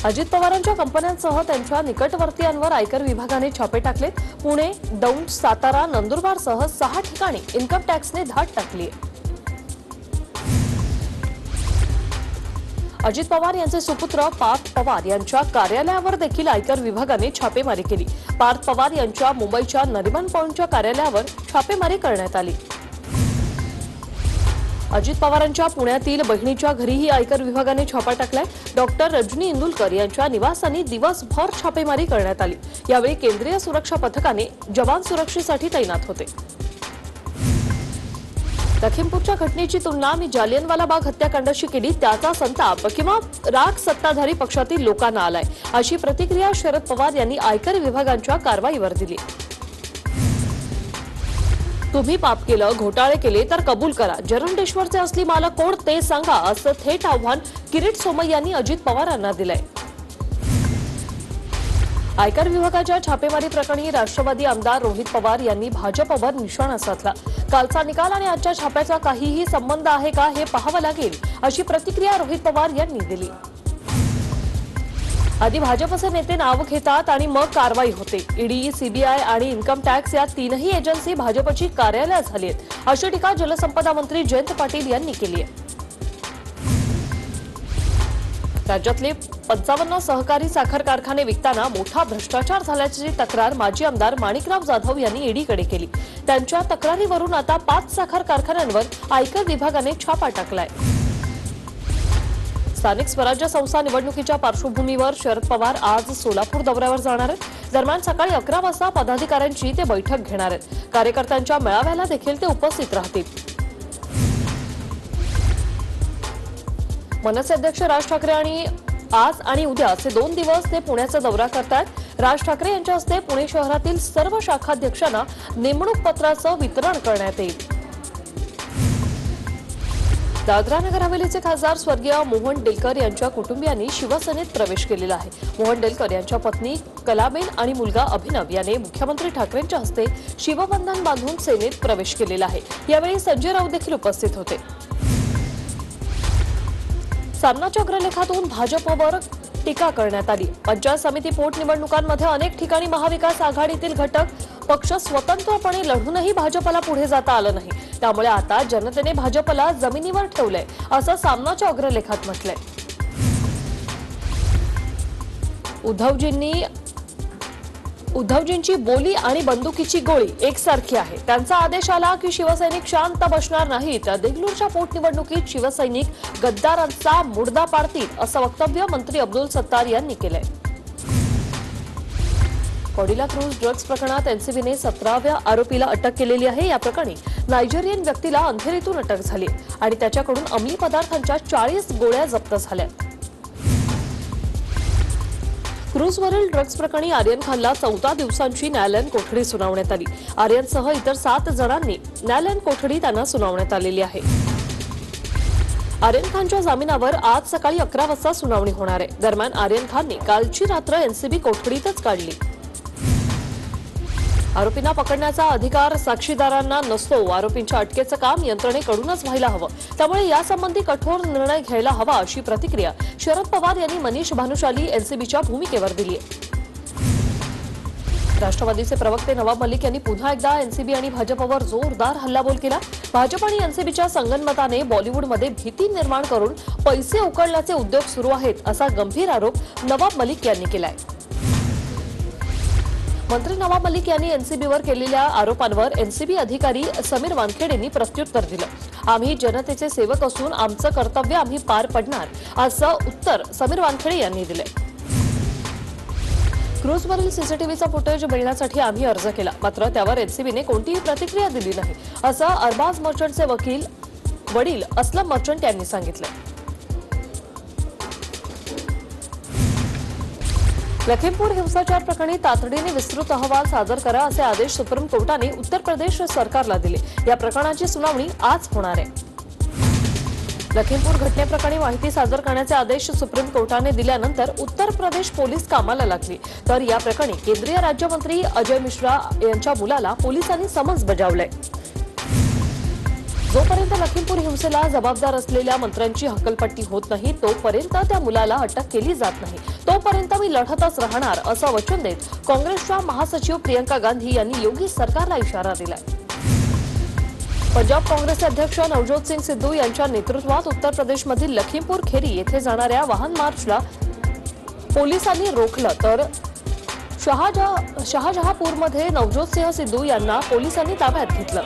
अजित पवारांच्या कंपन्यांसह त्यांच्या निकटवर्तीयांवर आयकर विभागाने छापे टाकले। पुणे, दौंड, सातारा, नंदुरबारसह 6 ठिकाणी इन्कम टॅक्सने धाड टाकली। अजित पवार यांचे सुपुत्र पार्थ पवार यांच्या कार्यालयावर देखील आयकर विभागाने छापेमारी केली। पार्थ पवार यांच्या मुंबईच्या नरिमन पॉइंटच्या कार्यालयावर छापेमारी करण्यात आली। अजित पवारांच्या पुण्यातील बहिणीच्या घरीही आयकर विभागाने छापा टाकलाय। डॉक्टर रजनी इंदुलकर यांच्या निवासानी दिवसभर छापेमारी करण्यात आली। यावेळी केंद्रीय सुरक्षा पथकाने जवान सुरक्षेसाठी तैनात होते। लखीमपूरच्या घटनेची तुलना मी जालियनवाला बाग हत्याकांडाशी केली, त्याचा संताप किंवा राग सत्ताधारी पक्षातील लोकांना आलाय, अशी प्रतिक्रिया शरद पवार यांनी आयकर विभागाच्या कारवाईवर दिली। तुम्ही पाप केलं, घोटाळे केले तर कबूल करा, जरंडेश्वरचे असली मालक कोण ते सांगा, असं थेट आव्हान किरीट सोमय्या यांनी अजित पवारांना दिलंय। आयकर विभागाच्या छापेमारी प्रकरणी राष्ट्रवादी आमदार रोहित पवार यांनी भाजपवर निशाणा साधला। कालचा निकाल आणि आजच्या छाप्याचा काहीही संबंध आहे का हे पाहावं लागेल, अशी प्रतिक्रिया रोहित पवार यांनी दिली। आधी भाजपचे नेते नाव घेतात आणि मग कारवाई होते। ईडी, सीबीआय आणि इन्कम टॅक्स या तीनही एजन्सी भाजपची कार्यालय झाली आहेत, अशी टीका जलसंपदा मंत्री जयंत पाटील यांनी केली आहे। राज्यातले 55 सहकारी साखर कारखाने विकताना मोठा भ्रष्टाचार झाल्याची तक्रार माजी आमदार माणिकराव जाधव यांनी ईडीकडे केली। त्यांच्या तक्रारीवरून आता 5 साखर कारखान्यांवर आयकर विभागाने छापा टाकलाय। स्थानिक स्वराज्य संस्था निवडणुकीच्या पार्श्वभूमीवर शरद पवार आज सोलापूर दौऱ्यावर जाणार आहेत। दरम्यान सकाळी 11 वाजता पदाधिकाऱ्यांची ते बैठक घेणार आहेत। कार्यकर्त्यांच्या मेळाव्याला देखील ते उपस्थित राहतील। मनसे अध्यक्ष राज ठाकरे आणि आज आणि उद्या असे 2 दिवस ते पुण्याचा दौरा करतात। राज ठाकरे यांच्या हस्ते पुणे शहरातील सर्व शाखाध्यक्षांना नेमणूक पत्राचं वितरण करण्यात येईल। दादरा नगर हवेलीचे खासदार स्वर्गीय मोहन डेलकर यांच्या कुटुंबियांनी शिवसेनेत प्रवेश केलेला आहे। मोहन डेलकर यांच्या पत्नी कलाबेन आणि मुलगा अभिनव याने मुख्यमंत्री ठाकरेंच्या हस्ते शिवबंधन बांधून सेनेत प्रवेश केलेला आहे। यावेळी संजय राऊत देखील उपस्थित होते। सामनाच्या अग्रलेखातून भाजपवर टीका करण्यात आली। पंचायत समिती पोटनिवडणुकांमध्ये अनेक ठिकाणी महाविकास आघाडीतील घटक पक्ष स्वतंत्रपणे लढूनही भाजपला पुढे जाता आलं नाही। त्यामुळे आता जनतेने भाजपला जमिनीवर ठेवलंय, असं सामनाच्या अग्रलेखात म्हटलंय। उद्धवजींची बोली आणि बंदुकीची गोळी एकसारखी आहे। त्यांचा आदेश आला की शिवसैनिक शांत बसणार नाहीत। देगलूरच्या पोटनिवडणुकीत शिवसैनिक गद्दारांचा मुर्दा पाडतील, असं वक्तव्य मंत्री अब्दुल सत्तार यांनी केलंय। कॉडिला क्रूज ड्रग्ज प्रकरणात एनसीबीने 17व्या आरोपीला अटक केलेली आहे। या प्रकरणी नायजेरियन व्यक्तीला अंधेरीतून अटक झाली आणि त्याच्याकडून अंमली पदार्थांच्या 40 गोळ्या जप्त झाल्या। क्रूजवरील ड्रग्ज प्रकरणी आर्यन खानला 14 दिवसांची न्यायालयीन कोठडी सुनावण्यात आली। आर्यनसह इतर 7 जणांनी न्यायालयीन कोठडी त्यांना सुनावण्यात आलेली आहे। आर्यन खानच्या जामिनावर आज सकाळी 11 वाजता सुनावणी होणार आहे। दरम्यान आर्यन खानने कालची रात्र एनसीबी कोठडीतच काढली। आरोपींना पकडण्याचा अधिकार साक्षीदारांना नसतो। आरोपींच्या अटकेचं काम यंत्रणेकडूनच व्हायला हवं, त्यामुळे यासंबंधी कठोर निर्णय घ्यायला हवा, अशी प्रतिक्रिया शरद पवार यांनी मनीष भानुशाली एनसीबीच्या भूमिकेवर दिली आहे। राष्ट्रवादीचे प्रवक्ते नवाब मलिक यांनी पुन्हा एकदा एनसीबी आणि भाजपवर जोरदार हल्लाबोल केला। भाजप आणि एनसीबीच्या संगनमताने बॉलिवूडमध्ये भीती निर्माण करून पैसे उकळण्याचे उद्योग सुरू आहेत, असा गंभीर आरोप नवाब मलिक यांनी केलाय। मंत्री नवाब मलिक यांनी एनसीबीवर केलेल्या आरोपांवर एनसीबी अधिकारी समीर वानखेडे यांनी प्रत्युत्तर दिलं। आम्ही जनतेचे सेवक असून आमचं कर्तव्य आम्ही पार पडणार, असं उत्तर समीर वानखेडे यांनी दिले। क्रूजवरील सीसीटीव्हीचा फुटेज मिळण्यासाठी आम्ही अर्ज केला, मात्र त्यावर एनसीबीने कोणतीही प्रतिक्रिया दिली नाही, असं अरबाज मर्चंटचे वडील असलम मर्चंट यांनी सांगितलं। लखीमपूर हिंसाचार प्रकरणी तातडीने विस्तृत अहवाल सादर करा, असे आदेश सुप्रीम कोर्टाने उत्तर प्रदेश सरकारला दिले। या प्रकरणाची सुनावणी आज होणार आहे। लखीमपूर घटनेप्रकरणी माहिती सादर करण्याचे आदेश सुप्रीम कोर्टाने दिल्यानंतर उत्तर प्रदेश पोलीस कामाला लागली, तर या प्रकरणी केंद्रीय राज्यमंत्री अजय मिश्रा यांच्या मुलाला पोलिसांनी समन्स बजावलंय। जोपर्यंत लखीमपूर हिंसेला जबाबदार असलेल्या मंत्र्यांची हकलपट्टी होत नाही, तोपर्यंत त्या मुलाला अटक केली जात नाही। तोपर्यंत मी लढतच राहणार असं वचन देत काँग्रेसच्या महासचिव प्रियंका गांधी यांनी योगी सरकारला इशारा दिलाय. पंजाब काँग्रेसचे अध्यक्ष नवजोत सिंग सिद्धू यांच्या नेतृत्वात उत्तर प्रदेशमधील लखीमपूर खेरी येथे जाणाऱ्या वाहन मार्चला पोलिसांनी रोखलं, तर शहाजहापूरमध्ये नवजोत सिंह सिद्धू यांना पोलिसांनी ताब्यात घेतलं.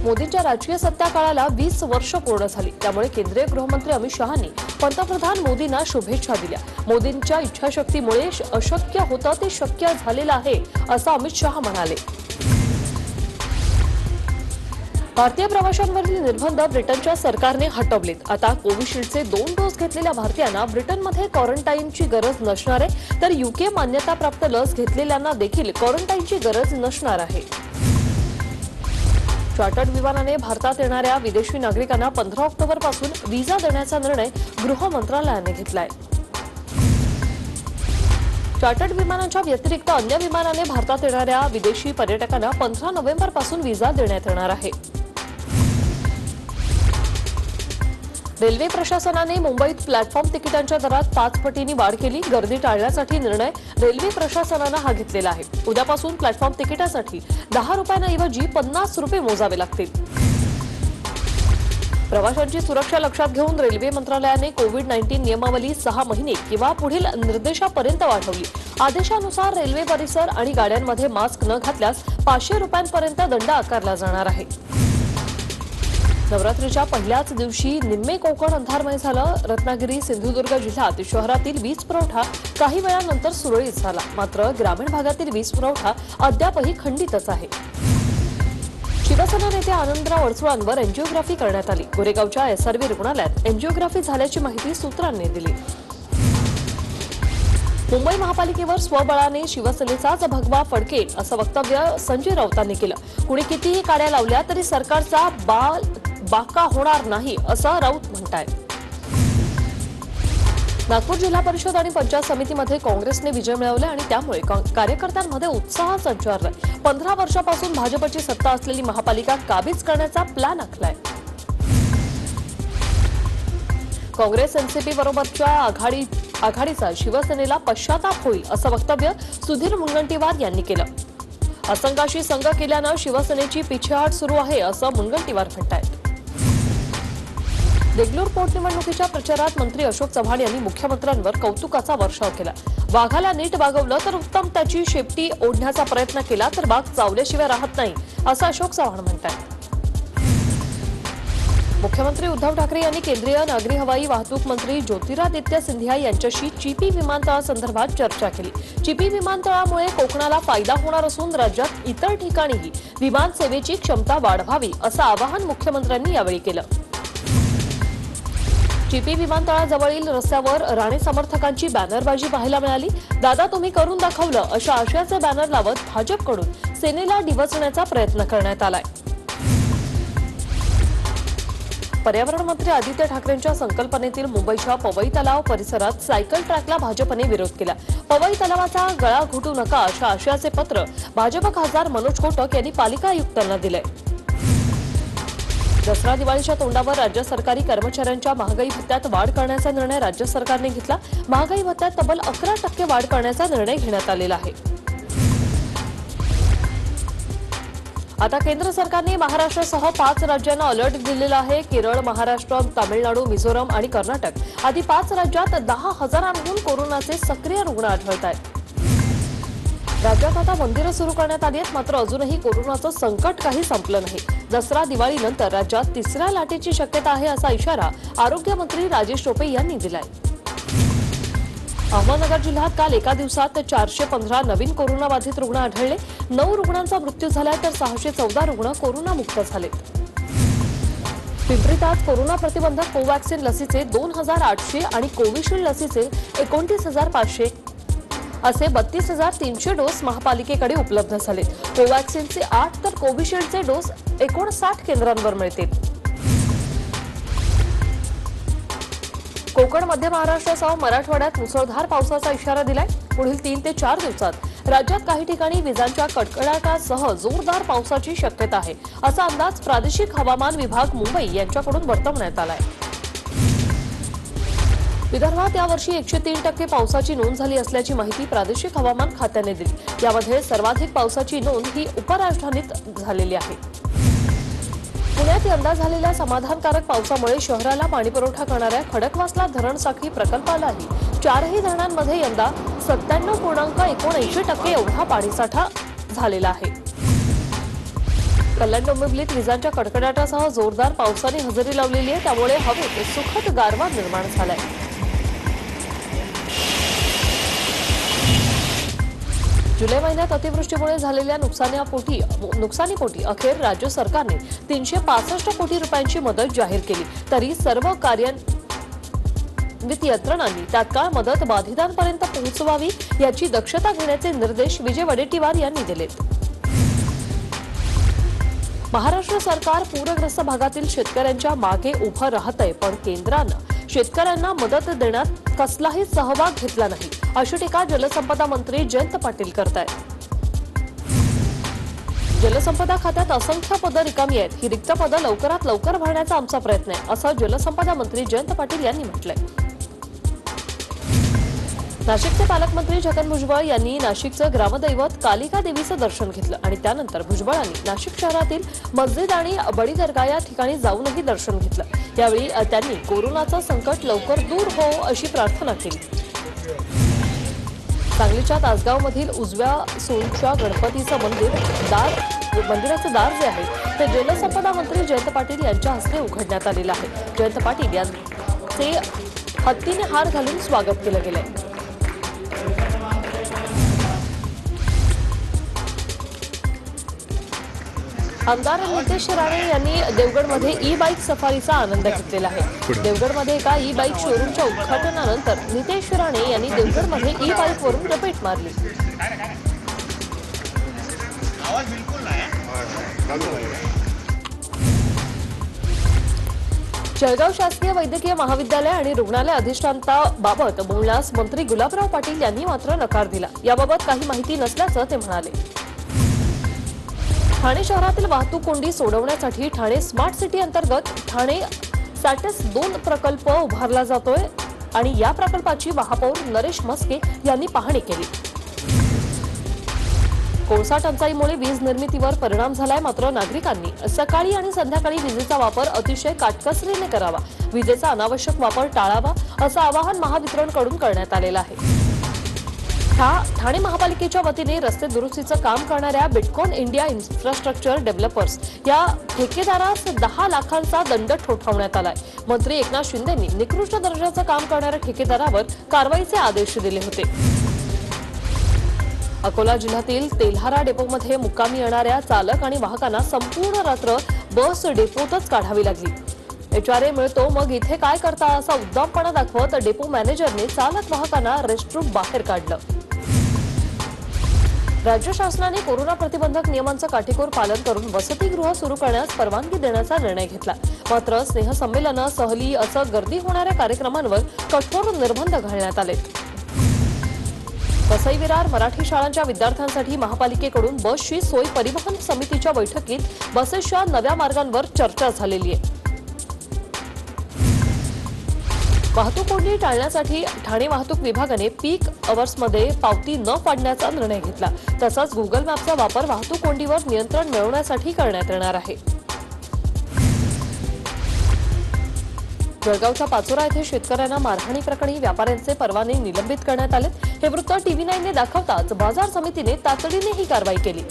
मोदींच्या राजकीय सत्ताकाळाला 20 वर्ष पूर्ण झाली, त्यामुळे केंद्रीय गृहमंत्री अमित शहांनी पंतप्रधान मोदींना शुभेच्छा दिल्या. मोदींच्या इच्छाशक्तीमुळे अशक्य होतं ते शक्य झालेलं आहे असं अमित शहा म्हणाले. भारतीय प्रवाशांवरील निर्बंध ब्रिटनच्या सरकारने हटवलेत. आता कोविशिल्डचे 2 डोस घेतलेल्या भारतीयांना ब्रिटनमध्ये क्वारंटाईनची गरज नसणार आहे, तर युके मान्यताप्राप्त लस घेतलेल्यांना देखील क्वारंटाईनची गरज नसणार आहे. चार्टर्ड विमानाने भारतात येणाऱ्या विदेशी नागरिकांना 15 ऑक्टोबरपासून व्हिसा देण्याचा निर्णय गृह मंत्रालयाने घेतलाय. चार्टर्ड विमानांच्या व्यतिरिक्त अन्य विमानाने भारतात येणाऱ्या विदेशी पर्यटकांना 15 नोव्हेंबरपासून व्हिसा देण्यात येणार आहे. रेल्वे प्रशासनाने मुंबईत प्लॅटफॉर्म तिकिटांच्या दरात 5 पटींनी वाढ केली. गर्दी टाळण्यासाठी निर्णय रेल्वे प्रशासनानं हा घेतलेला आहे. उद्यापासून प्लॅटफॉर्म तिकिटासाठी 10 रुपयांऐवजी 50 रुपये मोजावे लागतील. प्रवाशांची सुरक्षा लक्षात घेऊन रेल्वे मंत्रालयाने कोविड-19 नियमावली 6 महिने किंवा पुढील निर्देशापर्यंत वाढवली. आदेशानुसार रेल्वे परिसर आणि गाड्यांमध्ये मास्क न घातल्यास 500 रुपयांपर्यंत दंड आकारला जाणार आहे. नवरात्रीच्या पहिल्याच दिवशी निम्मे कोकण अंधारमय झालं. रत्नागिरी, सिंधुदुर्ग जिल्ह्यात शहरातील वीज पुरवठा काही वेळानंतर सुरळीत झाला, मात्र ग्रामीण भागातील वीज पुरवठा अद्यापही खंडितच आहे. शिवसेना नेते आनंदराव अडसुळांवर एन्जिओग्राफी करण्यात आली. गोरेगावच्या एसआरव्ही रुग्णालयात एन्जिओग्राफी झाल्याची माहिती सूत्रांनी दिली. मुंबई महापालिकेवर स्वबळाने शिवसेनेचाच भगवा फडकेल असं वक्तव्य संजय राऊतांनी केलं. कुणी कितीही काड्या लावल्या तरी सरकारचा बाका होणार नाही असं राऊत म्हणतायत. नागपूर जिल्हा परिषद आणि पंचायत समितीमध्ये काँग्रेसने विजय मिळवला आणि त्यामुळे कार्यकर्त्यांमध्ये उत्साह संचारलाय. 15 वर्षापासून भाजपची सत्ता असलेली महापालिका काबीज करण्याचा प्लॅन आखलाय. काँग्रेस एनसीपी बरोबरच्या आघाडीचा शिवसेनेला पश्चाताप होईल असं वक्तव्य सुधीर मुनगंटीवार यांनी केलं. असंघाशी संघ केल्यानं शिवसेनेची पिछेहाट सुरू आहे असं मुनगंटीवार म्हणतायत. देगलूर पोटनिवडणुकीच्या प्रचारात मंत्री अशोक चव्हाण यांनी मुख्यमंत्र्यांवर कौतुकाचा वर्षाव केला. वाघाला नीट वागवलं तर उत्तम, त्याची शेपटी ओढण्याचा प्रयत्न केला तर वाघ चावल्याशिवाय राहत नाही असं अशोक चव्हाण म्हणतायत. मुख्यमंत्री उद्धव ठाकरे यांनी केंद्रीय नागरी हवाई वाहतूक मंत्री ज्योतिरादित्य सिंधिया यांच्याशी चिपी विमानतळासंदर्भात चर्चा केली. चिपी विमानतळामुळे कोकणाला फायदा होणार असून राज्यात इतर ठिकाणीही विमान सेवेची क्षमता वाढवावी असं आवाहन मुख्यमंत्र्यांनी यावेळी केलं. चिपी विमानतळाजवळील रस्त्यावर राणे समर्थकांची बॅनरबाजी पाहायला मिळाली. दादा तुम्ही करून दाखवलं अशा आशयाचे बॅनर लावत भाजपकडून सेनेला डिवचण्याचा प्रयत्न करण्यात आलाय. पर्यावरण मंत्री आदित्य ठाकरेंच्या संकल्पनेतील मुंबईच्या पवई तलाव परिसरात सायकल ट्रॅकला भाजपने विरोध केला. पवई तलावाचा गळा घोटू नका अशा आशयाचे पत्र भाजप खासदार मनोज कोटक यांनी पालिका आयुक्तांना दिले. दसरा दिवाळीच्या तोंडावर राज्य सरकारी कर्मचाऱ्यांच्या महागाई भत्त्यात वाढ करण्याचा निर्णय राज्य सरकारने घेतला. महागाई भत्त्यात तब्बल 11% वाढ करण्याचा निर्णय घेण्यात आलेला आहे. आता केंद्र सरकारने महाराष्ट्रासह 5 राज्यांना अलर्ट दिलेला आहे. केरळ, महाराष्ट्र, तामिळनाडू, मिझोरम आणि कर्नाटक आदी 5 राज्यात 10,000हून कोरोनाचे सक्रिय रुग्ण आढळत आहेत. राज्यात आता मंदिरं सुरू करण्यात आली आहेत, मात्र अजूनही कोरोनाचं संकट काही संपलं नाही. दसरा दिवाळीनंतर राज्यात 3ऱ्या लाटेची शक्यता आहे असा इशारा आरोग्यमंत्री राजेश टोपे यांनी दिलाय. अहमदनगर जिल्ह्यात काल एका दिवसात 415 नवीन कोरोनाबाधित रुग्ण आढळले. 9 रुग्णांचा मृत्यू झाला तर 614 रुग्ण कोरोनामुक्त झालेत. पिंपरीत आज कोरोना प्रतिबंधक कोवॅक्सिन लसीचे 2,800 आणि कोविशिल्ड लसीचे 29,500 असे 32,300 डोस महापालिकेकडे उपलब्ध झाले. कोवॅक्सिनचे 8 तर कोविशिल्डचे डोस 59 केंद्रांवर मिळतील. कोकण, मध्य महाराष्ट्रासह मराठवाड्यात मुसळधार पावसाचा इशारा दिलाय. पुढील 3 ते 4 दिवसात राज्यात काही ठिकाणी विजांच्या कडकडाटासह जोरदार पावसाची शक्यता आहे असा अंदाज प्रादेशिक हवामान विभाग मुंबई यांच्याकडून वर्तवण्यात आलाय. विदर्भात यावर्षी 103% पावसाची नोंद झाली असल्याची माहिती प्रादेशिक हवामान खात्याने दिली। यामध्ये सर्वाधिक पावसाची नोंद ही उपराजधानीत झालेली आहे। पुण्यात यंदा झालेल्या समाधानकारक पावसामुळे शहराला पाणीपुरवठा करणाऱ्या खडकवासला धरण साखळी प्रकल्पालाही 4ही धरणांमध्ये यंदा 97.79% एवढा पाणीसाठा झालेला आहे। कल्याण डोंबिवलीत विजांच्या कडकडाटासह जोरदार पावसाने हजेरी लावलेली आहे, त्यामुळे हवेत सुखद गारवा निर्माण झालाय। जुलै महिन्यात अतिवृष्टीमुळे झालेल्या नुकसानीपोटी अखेर राज्य सरकारने 365 कोटी रुपयांची मदत जाहीर केली, तरी सर्व कार्यान्वित यंत्रणांनी तात्काळ मदत बाधितांपर्यंत पोहोचवावी याची दक्षता घेण्याचे निर्देश विजय वडेट्टीवार यांनी दिलेत। महाराष्ट्र सरकार पूरग्रस्त भागातील शेतकऱ्यांच्या मागे उभं राहतंय, पण केंद्रानं शेतकऱ्यांना मदत देण्यात कसलाही सहभाग घेतला नाही, अशी टीका जलसंपदा मंत्री जयंत पाटील करतायत। जलसंपदा खात्यात असंख्य पदं रिकामी आहेत, ही रिक्त पदं लवकरात लवकर भरण्याचा आमचा प्रयत्न आहे, असं जलसंपदा मंत्री जयंत पाटील यांनी म्हटलंय। नाशिकचे पालकमंत्री छगन भुजबळ यांनी नाशिकचं ग्रामदैवत कालिका देवीचं दर्शन घेतलं आणि त्यानंतर भुजबळांनी नाशिक शहरातील मस्जिद आणि बडी दर्गा या ठिकाणी जाऊनही दर्शन घेतलं। यावेळी त्यांनी कोरोनाचं संकट लवकर दूर हो अशी प्रार्थना केली। सांगलीच्या तासगावमधील उजव्या सोनच्या गणपतीचं मंदिराचं दार जे आहे ते जलसंपदा मंत्री जयंत पाटील यांच्या हस्ते उघडण्यात आलेलं आहे। जयंत पाटील यांचे हत्तीने हार घालून स्वागत केलं गेलंय। आमदार नितेश राणे यांनी देवगडमध्ये ई बाईक सफारीचा आनंद घेतलेला आहे। देवगडमध्ये एका ई बाईक शोरूमच्या उद्घाटनानंतर नितेश राणे यांनी देवगडमध्ये ई बाईकवरून रपेट मारली। जळगाव शासकीय वैद्यकीय महाविद्यालय आणि रुग्णालय अधिष्ठानाबाबत बोलण्यास मंत्री गुलाबराव पाटील यांनी मात्र नकार दिला। याबाबत काही माहिती नसल्याचं ते म्हणाले। ठाणे शहरातील वाहतूक कोंडी सोडवण्यासाठी ठाणे स्मार्ट सिटी अंतर्गत ठाणे सॅटेस 2 प्रकल्प उभारला जातोय आणि या प्रकल्पाची महापौर नरेश मस्के यांनी पाहणी केली। कोळसा टंचाईमुळे वीज निर्मितीवर परिणाम झालाय, मात्र नागरिकांनी सकाळी आणि संध्याकाळी विजेचा वापर अतिशय काटकसरीने करावा, विजेचा अनावश्यक वापर टाळावा असं आवाहन महावितरणकडून करण्यात आलेलं आहे। ठाणे महापालिकेच्या वतीने रस्ते दुरुस्तीचं काम करणाऱ्या बिटकॉन इंडिया इन्फ्रास्ट्रक्चर डेव्हलपर्स या ठेकेदारास 10 लाखांचा दंड ठोठावण्यात आलाय। मंत्री एकनाथ शिंदेंनी निकृष्ट दर्जाचं काम करणाऱ्या ठेकेदारावर कारवाईचे आदेश दिले होते। अकोला जिल्ह्यातील तेल्हारा डेपोमध्ये मुक्कामी येणाऱ्या चालक आणि वाहकांना संपूर्ण रात्र बस डेपोतच काढावी लागली। एचआरए मिळतो मग इथे काय करता असा उद्दामपणा दाखवत डेपो मॅनेजरने चालक वाहकांना रेस्टरूम बाहेर काढलं। राज्य शासनाने कोरोना प्रतिबंधक नियमांचं काटेकोर पालन करून वसतिगृह सुरू करण्यास परवानगी देण्याचा निर्णय घेतला, मात्र स्नेहसंमेलनं, सहली असं गर्दी होणाऱ्या कार्यक्रमांवर कठोर निर्बंध घालण्यात आले। वसई विरार मराठी शाळांच्या विद्यार्थ्यांसाठी महापालिकेकडून बसची सोय परिवहन समितीच्या बैठकीत बसेसच्या नव्या मार्गांवर चर्चा झालेली आहे। वाहतूक कोंडी टाळण्यासाठी ठाणे वाहतूक विभागाने पीक अवर्समध्ये पावती न पाडण्याचा निर्णय घेतला। तसंच गुगल मॅपचा वापर वाहतूक कोंडीवर नियंत्रण मिळवण्यासाठी करण्यात येणार आहे। जळगावच्या पाचोरा येथे शेतकऱ्यांना मारहाणी प्रकरणी व्यापाऱ्यांचे परवाने निलंबित करण्यात आले। हे वृत्त TV9ने दाखवताच बाजार समितीने तातडीने ही कारवाई केली।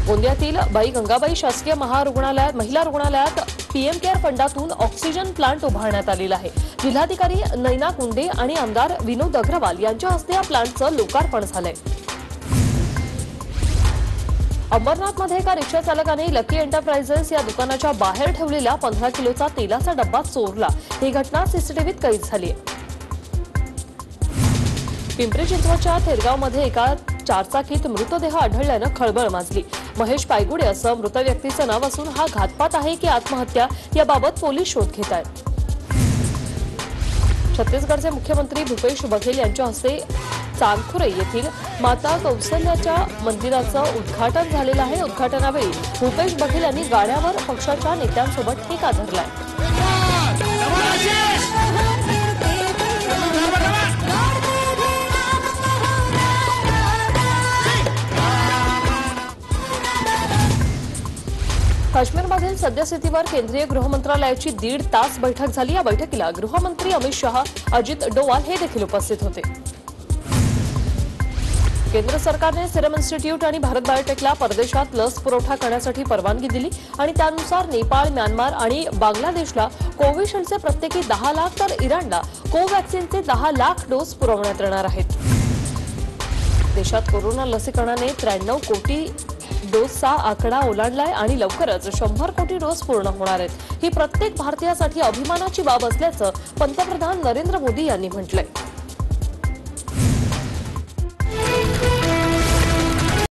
गोंदियातील बाई गंगाबाई शासकीय महिला रुग्णालयात पीएम केअर फंडातून ऑक्सिजन प्लांट उभारण्यात आलेला आहे। जिल्हाधिकारी नैना कुंडे आणि आमदार विनोद अग्रवाल यांच्या हस्ते या प्लांटचं लोकार्पण झालंय। अंबरनाथमध्ये एका रिक्षा चालकाने लकी एंटरप्राइजेस या दुकानाच्या बाहेर ठेवलेला 15 किलोचा तेलाचा डब्बा चोरला। ही घटना सीसीटीव्हीत कैद झाली आहे। पिंपरी चिंचवडच्या थेरगावमध्ये एका चारचाकीत मृतदेह आढळल्यानं खळबळ माजली। महेश पायगुडे असं मृत व्यक्तीचं नाव असून हा घातपात आहे की आत्महत्या याबाबत पोलीस शोध घेत आहेत। छत्तीसगडचे मुख्यमंत्री भूपेश बघेल यांच्या हस्ते चांदखुरे येथील माता कौशल्याच्या मंदिराचं उद्घाटन झालेलं आहे। उद्घाटनावेळी भूपेश बघेल यांनी गाड्यावर पक्षाच्या नेत्यांसोबत ठेका धरलाय। काश्मीरमधील सद्यस्थितीवर केंद्रीय गृहमंत्रालयाची 1.5 तास बैठक झाली। या बैठकीला गृहमंत्री अमित शहा, अजित डोवाल हे देखील उपस्थित होते। केंद्र सरकारने सिरम इन्स्टिट्यूट आणि भारत बायोटेकला परदेशात लस पुरवठा करण्यासाठी परवानगी दिली आणि त्यानुसार नेपाळ, म्यानमार आणि बांगलादेशला कोविशिल्डचे प्रत्येकी 10 लाख तर इराणला कोवॅक्सिनचे 10 लाख डोस पुरवण्यात येणार आहेत। देशात कोरोना लसीकरणाने 93 कोटी डोसचा आकडा ओलांडलाय आणि लवकरच 100 कोटी डोस पूर्ण होणार आहेत। ही प्रत्येक भारतीयासाठी अभिमानाची बाब असल्याचं पंतप्रधान नरेंद्र मोदी यांनी म्हटलंय।